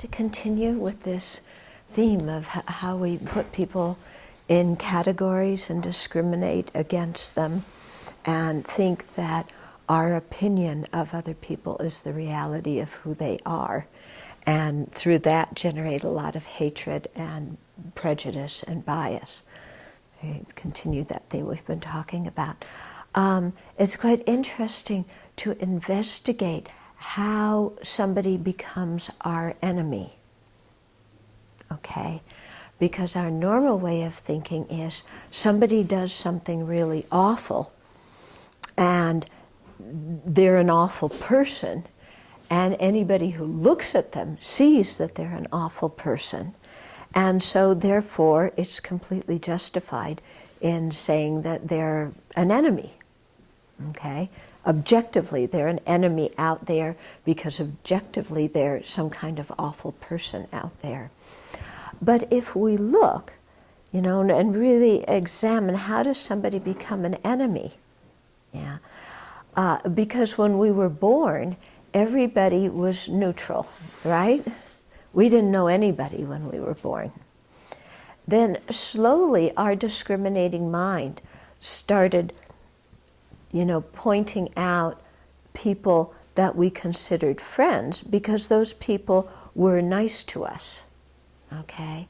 To continue with this theme of how we put people in categories and discriminate against them and think that our opinion of other people is the reality of who they are, and through that generate a lot of hatred and prejudice and bias. Continue that theme we've been talking about. It's quite interesting to investigate how somebody becomes our enemy, okay? Because our normal way of thinking is somebody does something really awful and they're an awful person, and anybody who looks at them sees that they're an awful person, and so therefore it's completely justified in saying that they're an enemy, okay? Objectively, they're an enemy out there because objectively they're some kind of awful person out there. But if we look, you know, and really examine, how does somebody become an enemy? Yeah, because when we were born, everybody was neutral, right? We didn't know anybody when we were born. Then slowly our discriminating mind started, you know, pointing out people that we considered friends because those people were nice to us, okay?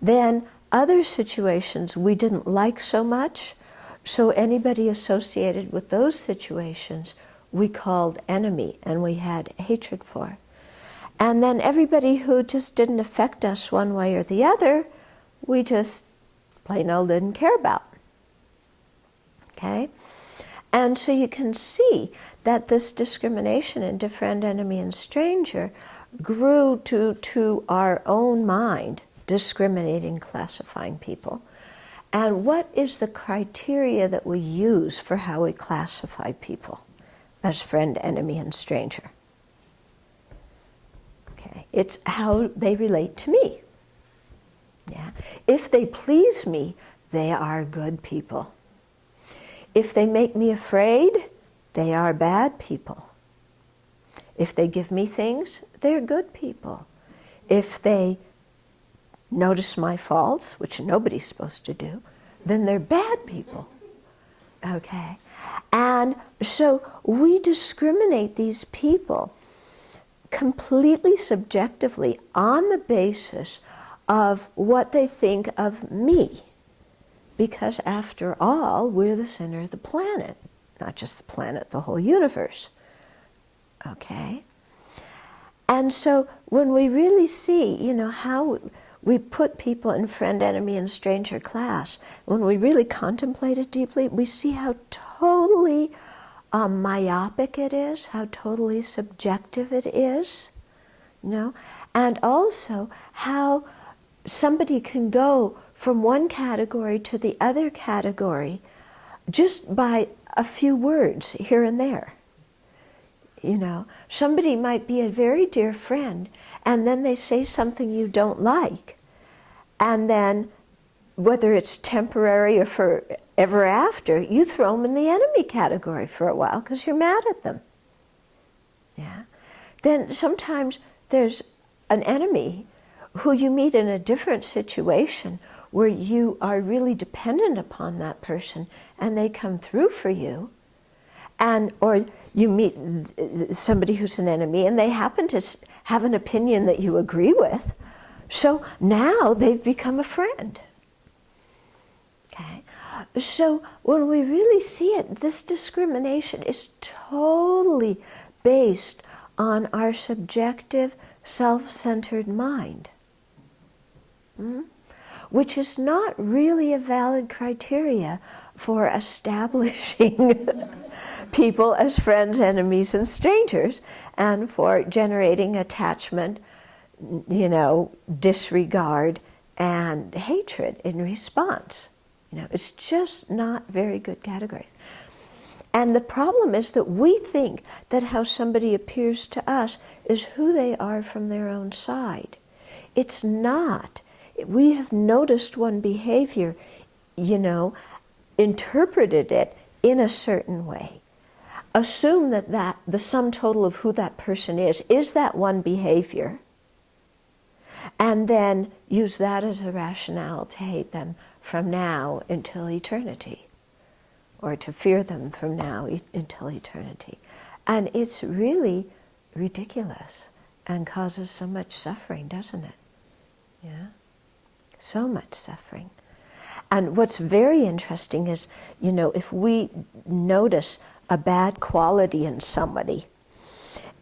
Then other situations we didn't like so much, so anybody associated with those situations we called enemy and we had hatred for. And then everybody who just didn't affect us one way or the other, we just plain old didn't care about, okay? And so you can see that this discrimination into friend, enemy, and stranger grew to our own mind, discriminating, classifying people. And what is the criteria that we use for how we classify people as friend, enemy, and stranger? Okay, it's how they relate to me. Yeah. If they please me, they are good people. If they make me afraid, they are bad people. If they give me things, they're good people. If they notice my faults, which nobody's supposed to do, then they're bad people, okay? And so we discriminate these people completely subjectively on the basis of what they think of me. Because after all, we're the center of the planet. Not just the planet, the whole universe. Okay? And so when we really see, you know, how we put people in friend, enemy, and stranger class, when we really contemplate it deeply, we see how totally myopic it is, how totally subjective it is, you know? And also how somebody can go from one category to the other category just by a few words here and there. You know, somebody might be a very dear friend and then they say something you don't like, and then whether it's temporary or forever after, you throw them in the enemy category for a while because you're mad at them. Yeah. Then sometimes there's an enemy who you meet in a different situation where you are really dependent upon that person and they come through for you, and or you meet somebody who's an enemy and they happen to have an opinion that you agree with, so now they've become a friend. Okay? So when we really see it, this discrimination is totally based on our subjective, self-centered mind. Which is not really a valid criteria for establishing people as friends, enemies, and strangers, and for generating attachment, you know, disregard, and hatred in response. You know, it's just not very good categories. And the problem is that we think that how somebody appears to us is who they are from their own side. It's not. We have noticed one behavior, you know, interpreted it in a certain way. Assume that the sum total of who that person is that one behavior. and then use that as a rationale to hate them from now until eternity, or to fear them from now until eternity. And it's really ridiculous and causes so much suffering, doesn't it? Yeah, so much suffering. And what's very interesting is, you know, if we notice a bad quality in somebody,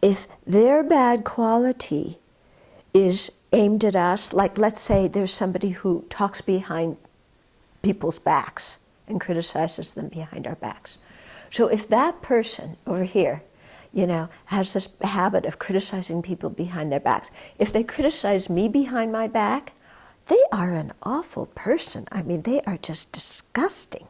if their bad quality is aimed at us, like let's say there's somebody who talks behind people's backs and criticizes them behind our backs. So if that person over here, you know, has this habit of criticizing people behind their backs, if they criticize me behind my back, they are an awful person. I mean, they are just disgusting.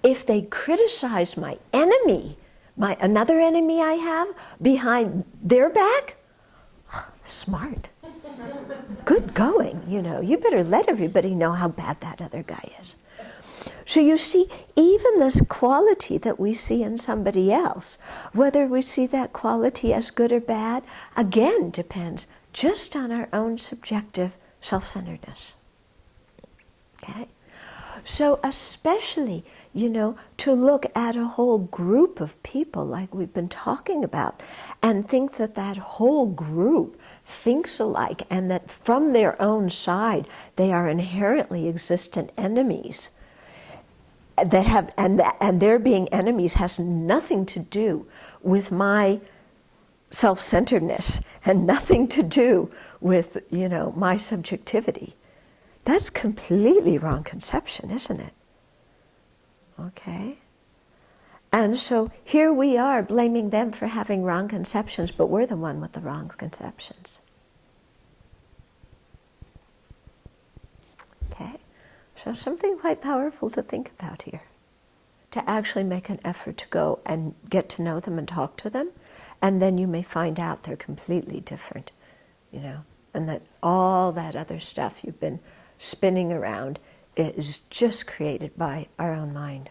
If they criticize my enemy, another enemy I have, behind their back, smart. Good going, you know. You better let everybody know how bad that other guy is. So you see, even this quality that we see in somebody else, whether we see that quality as good or bad, again depends just on our own subjective self-centeredness. Okay? So especially, you know, to look at a whole group of people like we've been talking about and think that that whole group thinks alike and that from their own side they are inherently existent enemies that have, and their being enemies has nothing to do with my self-centeredness and nothing to do with, you know, my subjectivity. That's completely wrong conception, isn't it? Okay? And so here we are blaming them for having wrong conceptions, but we're the one with the wrong conceptions. Okay? So something quite powerful to think about here. To actually make an effort to go and get to know them and talk to them, and then you may find out they're completely different, you know, and that all that other stuff you've been spinning around is just created by our own mind.